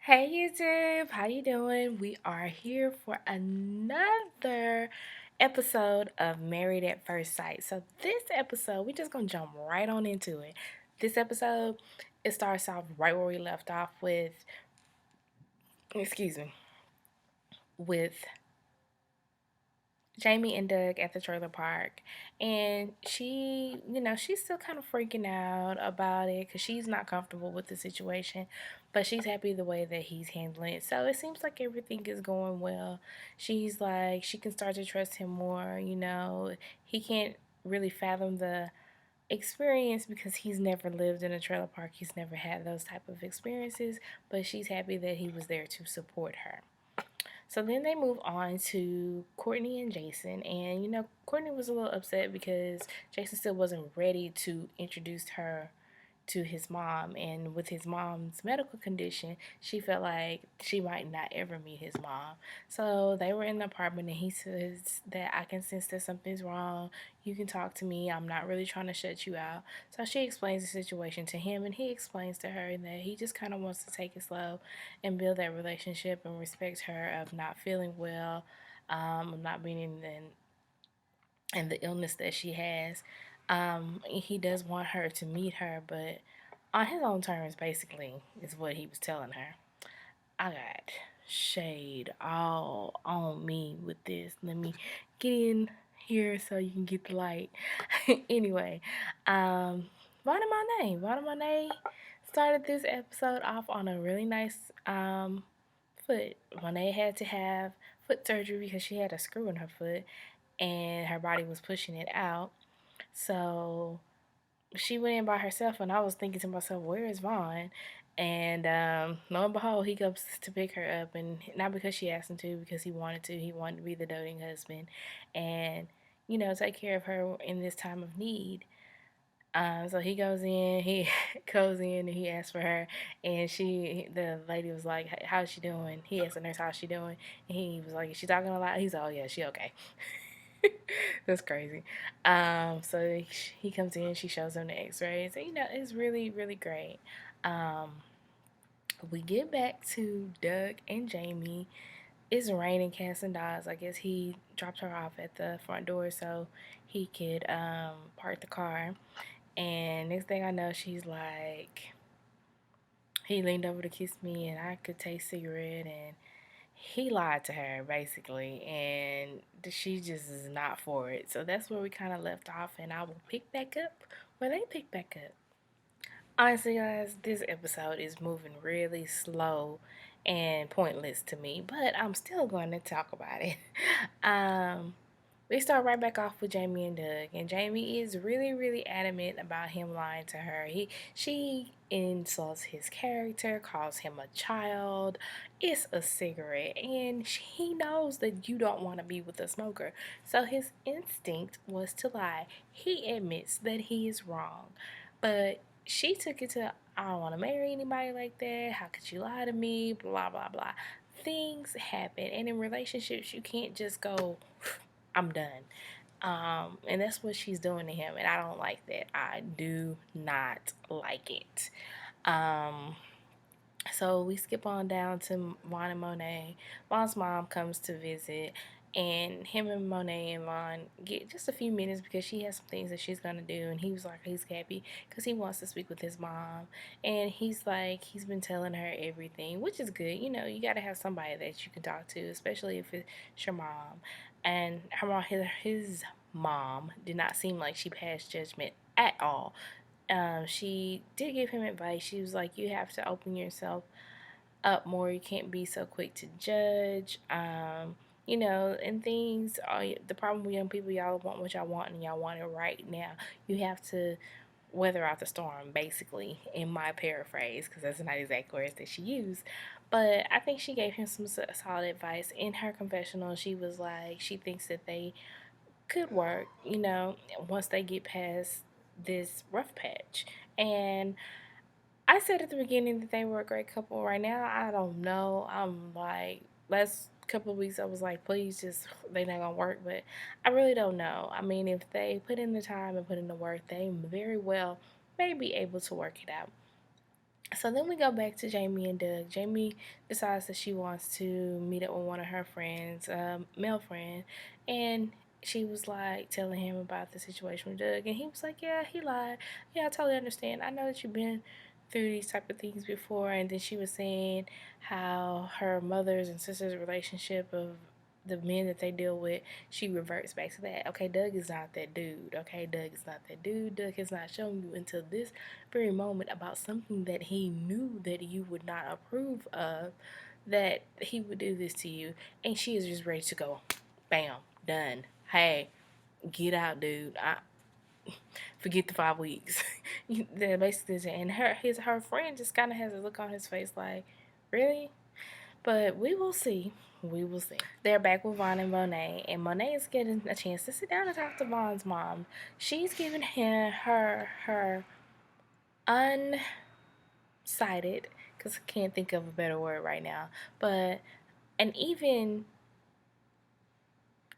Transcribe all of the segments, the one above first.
Hey YouTube, how you doing? We are here for another episode of Married at First Sight. So this episode, we're just gonna jump right on into it. This episode, it starts off right where we left off excuse me, with Jamie and Doug at the trailer park. And she's still kind of freaking out about it because she's not comfortable with the situation, but she's happy the way that he's handling it. So it seems like everything is going well. She's like, she can start to trust him more. He can't really fathom the experience because he's never lived in a trailer park. He's never had those type of experiences, but she's happy that he was there to support her. So then they move on to Courtney and Jason. And, Courtney was a little upset because Jason still wasn't ready to introduce her to his mom. And with his mom's medical condition, she felt like she might not ever meet his mom. So they were in the apartment and he says that I can sense that something's wrong. You can talk to me. I'm not really trying to shut you out. So she explains the situation to him and he explains to her that he just kind of wants to take it slow and build that relationship and respect her of not feeling well, not being in the illness that she has. He does want her to meet her, but on his own terms, basically, is what he was telling her. I got shade all on me with this. Let me get in here so you can get the light. Anyway, Vonna Monet started this episode off on a really nice foot. Monet had to have foot surgery because she had a screw in her foot and her body was pushing it out. So she went in by herself, and I was thinking to myself, where is Vaughn? And lo and behold, he comes to pick her up, and not because she asked him to, because he wanted to. He wanted to be the doting husband and, take care of her in this time of need. So he goes in, he goes in, and he asks for her, and the lady was like, "How's she doing?" He asked the nurse, "How's she doing?" And he was like, "Is she talking a lot?" He's like, "Oh yeah, she okay." That's crazy. So he comes in, she shows him the X-rays, and it's really, really great. Um, we get back to Doug and Jamie. It's raining cats and dogs. I guess he dropped her off at the front door so he could park the car. And next thing I know, she's like, he leaned over to kiss me, and I could taste cigarette, and he lied to her basically, and she just is not for it. So that's where we kind of left off, and I will pick back up where they pick back up. Honestly, guys, this episode is moving really slow and pointless to me, but I'm still going to talk about it. um, we start right back off with Jamie and Doug, and Jamie is really, really adamant about him lying to her. She insults his character, calls him a child. It's a cigarette, and he knows that you don't want to be with a smoker. So his instinct was to lie. He admits that he is wrong, but she took it to, I don't want to marry anybody like that. How could you lie to me? Blah, blah, blah. Things happen, and in relationships, you can't just go, I'm done. And that's what she's doing to him, and I don't like that. I do not like it. Um, so we skip on down to Vaughn and Monet. Vaughn's mom comes to visit, and him and Monet and Vaughn get just a few minutes because she has some things that she's gonna do. And he was like, he's happy because he wants to speak with his mom, and he's like, he's been telling her everything, which is good. You gotta have somebody that you can talk to, especially if it's your mom. And her mom, his mom, did not seem like she passed judgment at all. She did give him advice. She was like, you have to open yourself up more. You can't be so quick to judge. And things are the problem with young people. Y'all want what y'all want, and y'all want it right now. You have to weather out the storm, basically, in my paraphrase, because that's not exactly words that she used. But I think she gave him some solid advice. In her confessional, she was like, she thinks that they could work, once they get past this rough patch. And I said at the beginning that they were a great couple. Right now, I don't know. I'm like, last couple of weeks, I was like, please just, they not gonna work. But I really don't know. I mean, if they put in the time and put in the work, they very well may be able to work it out. So then we go back to Jamie and Doug. Jamie decides that she wants to meet up with one of her friends, male friend, and she was like telling him about the situation with Doug, and he was like, "Yeah, he lied. Yeah, I totally understand. I know that you've been through these type of things before." And then she was saying how her mother's and sister's relationship of the men that they deal with, she reverts back to that. Okay, Doug is not that dude. Okay, Doug is not that dude. Doug has not shown you until this very moment about something that he knew that you would not approve of, that he would do this to you. And she is just ready to go. Bam, done. Hey, get out, dude. Forget the 5 weeks. They're basically saying, and her friend just kind of has a look on his face like, really? But we will see. We will see. They're back with Vaughn and Monet, and Monet is getting a chance to sit down and talk to Vaughn's mom. She's giving him her unsighted, because I can't think of a better word right now, but an even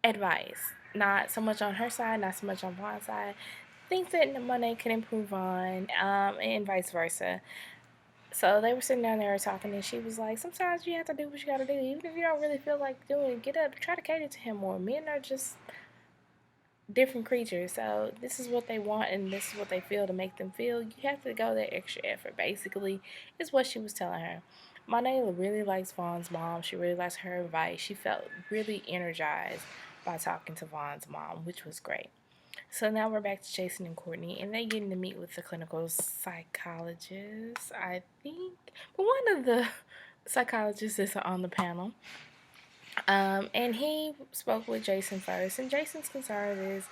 advice. Not so much on her side, not so much on Vaughn's side. Things that Monet can improve on, and vice versa. So they were sitting down there talking, and she was like, sometimes you have to do what you gotta do. Even if you don't really feel like doing it, get up, try to cater to him more. Men are just different creatures. So this is what they want, and this is what they feel to make them feel. You have to go that extra effort, basically, is what she was telling her. Monet really likes Vaughn's mom. She really likes her advice. She felt really energized by talking to Vaughn's mom, which was great. So now we're back to Jason and Courtney, and they getting to meet with the clinical psychologist, I think. But one of the psychologists is on the panel. And he spoke with Jason first, and Jason's concern is,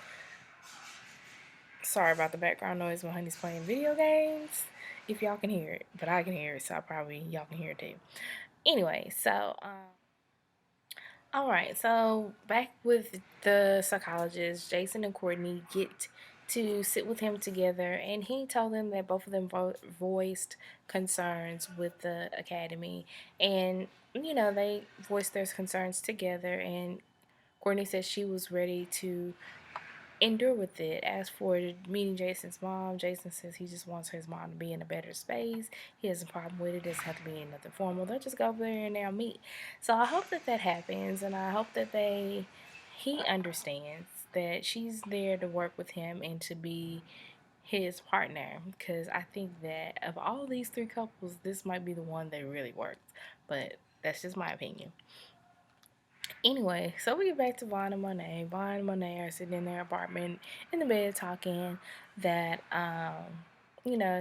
sorry about the background noise when Honey's playing video games, if y'all can hear it, but I can hear it, so probably y'all can hear it too. Anyway, so all right, so back with the psychologist, Jason and Courtney get to sit with him together, and he told them that both of them voiced concerns with the academy, and they voiced their concerns together, and Courtney said she was ready to endure with it. As for meeting Jason's mom, Jason says he just wants his mom to be in a better space. He has a problem with it. It doesn't have to be nothing formal. They'll just go over there and they'll meet. So I hope that that happens, and I hope that he understands that she's there to work with him and to be his partner, because I think that of all these three couples, this might be the one that really works. But that's just my opinion. Anyway, so we get back to Vaughn and Monet. Vaughn and Monet are sitting in their apartment in the bed talking that,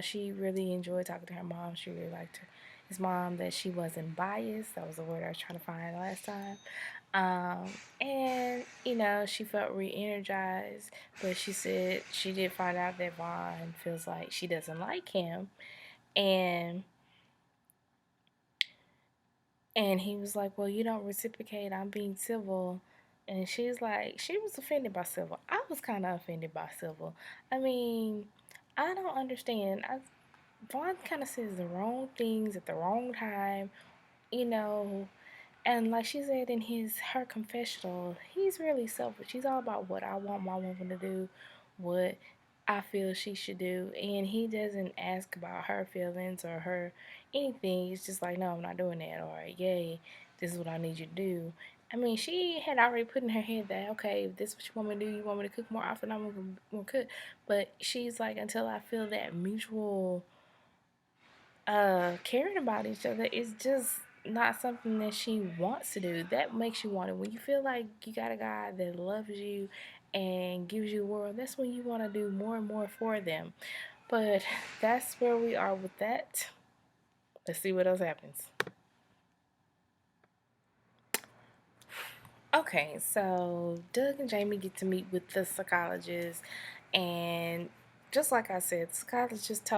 she really enjoyed talking to her mom. She really liked his mom, that she wasn't biased. That was the word I was trying to find last time. And she felt re-energized, but she said she did find out that Vaughn feels like she doesn't like him. And And he was like, well, you don't reciprocate. I'm being civil. And she's like, she was offended by civil. I was kind of offended by civil. I mean, I don't understand. Vaughn kind of says the wrong things at the wrong time, you know. And like she said in her confessional, he's really selfish. He's all about what I want my woman to do, what I feel she should do, and he doesn't ask about her feelings or her anything. He's just like, no, I'm not doing that, or yay, this is what I need you to do. I mean, she had already put in her head that, okay, if this is what you want me to do, you want me to cook more often, I'm gonna cook. But she's like, until I feel that mutual caring about each other, is just not something that she wants to do. That makes you want it. When you feel like you got a guy that loves you and gives you the world, that's when you want to do more and more for them. But that's where we are with that. Let's see what else happens. Okay, so Doug and Jamie get to meet with the psychologist, and just like I said, the psychologist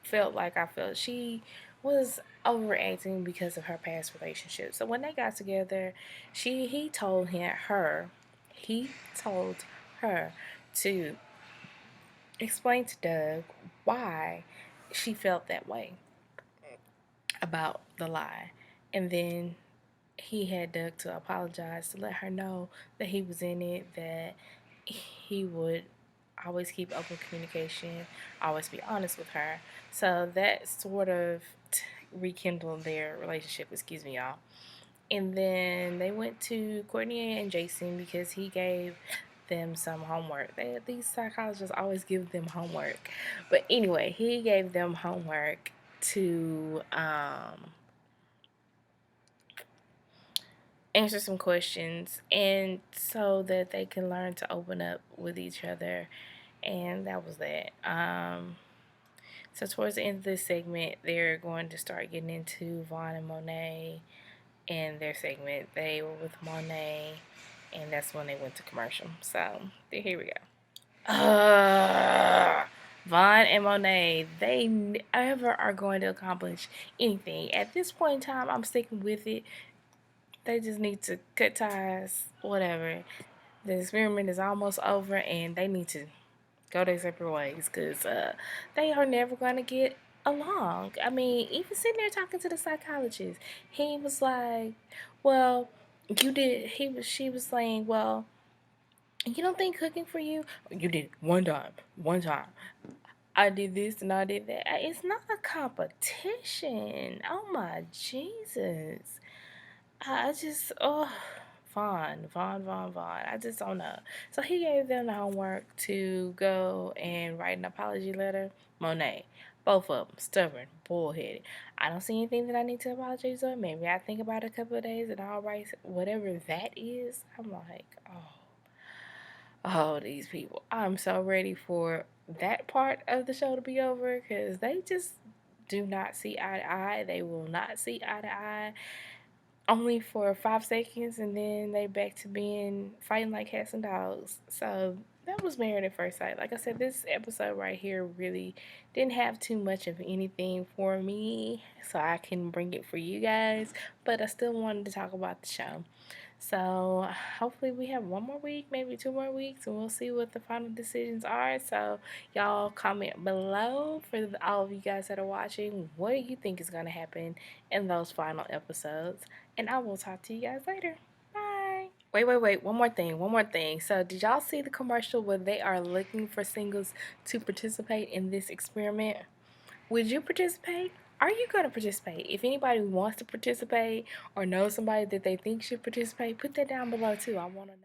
felt like I felt she was overacting because of her past relationship. So when they got together, he told he told her to explain to Doug why she felt that way about the lie, and then he had Doug to apologize, to let her know that he was in it, that he would always keep open communication, always be honest with her. So that sort of rekindled their relationship, excuse me, y'all. And then they went to Courtney and Jason because he gave them some homework. These psychologists always give them homework. But anyway, he gave them homework to answer some questions and so that they can learn to open up with each other. And that was that. So towards the end of this segment, they're going to start getting into Vaughn and Monet in their segment. They were with Monet, and that's when they went to commercial. So here we go. Vaughn and Monet, they never are going to accomplish anything. At this point in time, I'm sticking with it. They just need to cut ties, whatever. The experiment is almost over, and they need to go their separate ways because they are never going to get along. I mean, even sitting there talking to the psychologist, he was like, well, you did, she was saying, well, you don't think cooking for you? You did one time. I did this and I did that. It's not a competition. Oh my Jesus. I just, oh, Vaughn. I just don't know. So he gave them the homework to go and write an apology letter. Monet. Both of them. Stubborn. Bullheaded. I don't see anything that I need to apologize for. Maybe I think about it a couple of days and I'll write whatever that is. I'm like, oh, these people. I'm so ready for that part of the show to be over because they just do not see eye to eye. They will not see eye to eye only for 5 seconds, and then they back to being fighting like cats and dogs. So that was Married at First Sight. Like I said, this episode right here really didn't have too much of anything for me, so I can bring it for you guys. But I still wanted to talk about the show. So hopefully we have one more week, maybe 2 more weeks, and we'll see what the final decisions are. So y'all comment below for all of you guys that are watching. What do you think is going to happen in those final episodes? And I will talk to you guys later. Bye. Wait. One more thing. So did y'all see the commercial where they are looking for singles to participate in this experiment? Would you participate? Are you going to participate? If anybody wants to participate or knows somebody that they think should participate, put that down below too. I want to know.